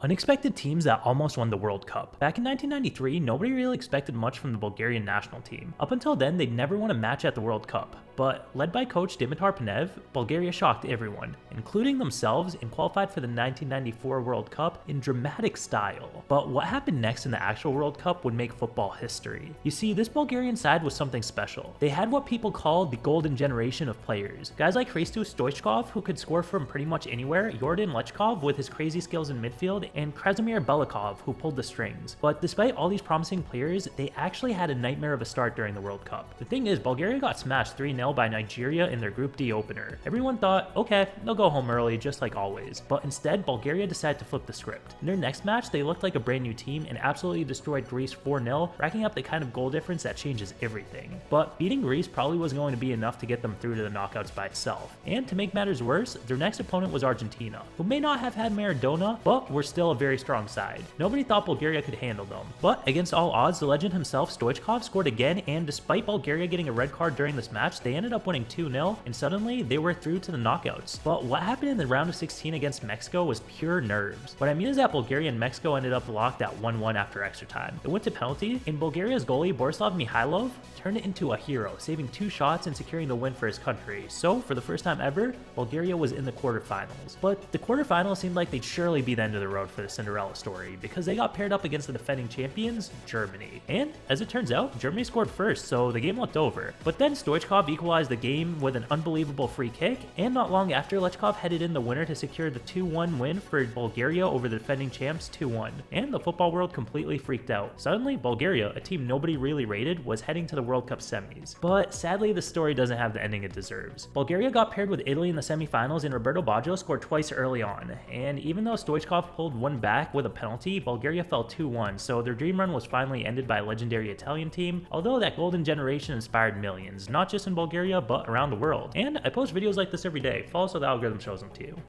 Unexpected teams that almost won the World Cup. Back in 1993, nobody really expected much from the Bulgarian national team. Up until then, they'd never won a match at the World Cup. But led by coach Dimitar Penev, Bulgaria shocked everyone, including themselves, and qualified for the 1994 World Cup in dramatic style. But what happened next in the actual World Cup would make football history. You see, this Bulgarian side was something special. They had what people called the golden generation of players. Guys like Hristo Stoichkov, who could score from pretty much anywhere, Yordan Lechkov with his crazy skills in midfield, and Krasimir Belikov, who pulled the strings. But despite all these promising players, they actually had a nightmare of a start during the World Cup. The thing is, Bulgaria got smashed 3-0 by Nigeria in their Group D opener. Everyone thought, okay, they'll go home early just like always. But instead, Bulgaria decided to flip the script. In their next match, they looked like a brand new team and absolutely destroyed Greece 4-0, racking up the kind of goal difference that changes everything. But beating Greece probably wasn't going to be enough to get them through to the knockouts by itself. And to make matters worse, their next opponent was Argentina, who may not have had Maradona, but were still a very strong side. Nobody thought Bulgaria could handle them. But against all odds, the legend himself, Stoichkov, scored again, and despite Bulgaria getting a red card during this match, they ended up winning 2-0, and suddenly they were through to the knockouts. But what happened in the round of 16 against Mexico was pure nerves. What I mean is that Bulgaria and Mexico ended up locked at 1-1 after extra time. It went to penalty, and Bulgaria's goalie Borislav Mihailov turned it into a hero, saving 2 shots and securing the win for his country. So, for the first time ever, Bulgaria was in the quarterfinals. But the quarterfinals seemed like they'd surely be the end of the road for the Cinderella story, because they got paired up against the defending champions, Germany. And, as it turns out, Germany scored first, so the game looked over. But then Stoichkov equalized the game with an unbelievable free kick, and not long after, Lechkov headed in the winner to secure the 2-1 win for Bulgaria over the defending champs 2-1. And the football world completely freaked out. Suddenly, Bulgaria, a team nobody really rated, was heading to the World Cup semis. But sadly, the story doesn't have the ending it deserves. Bulgaria got paired with Italy in the semifinals, and Roberto Baggio scored twice early on. And even though Stoichkov pulled one back with a penalty, Bulgaria fell 2-1, so their dream run was finally ended by a legendary Italian team, although that golden generation inspired millions, not just in Bulgaria, but around the world. And I post videos like this every day. Follow so the algorithm shows them to you.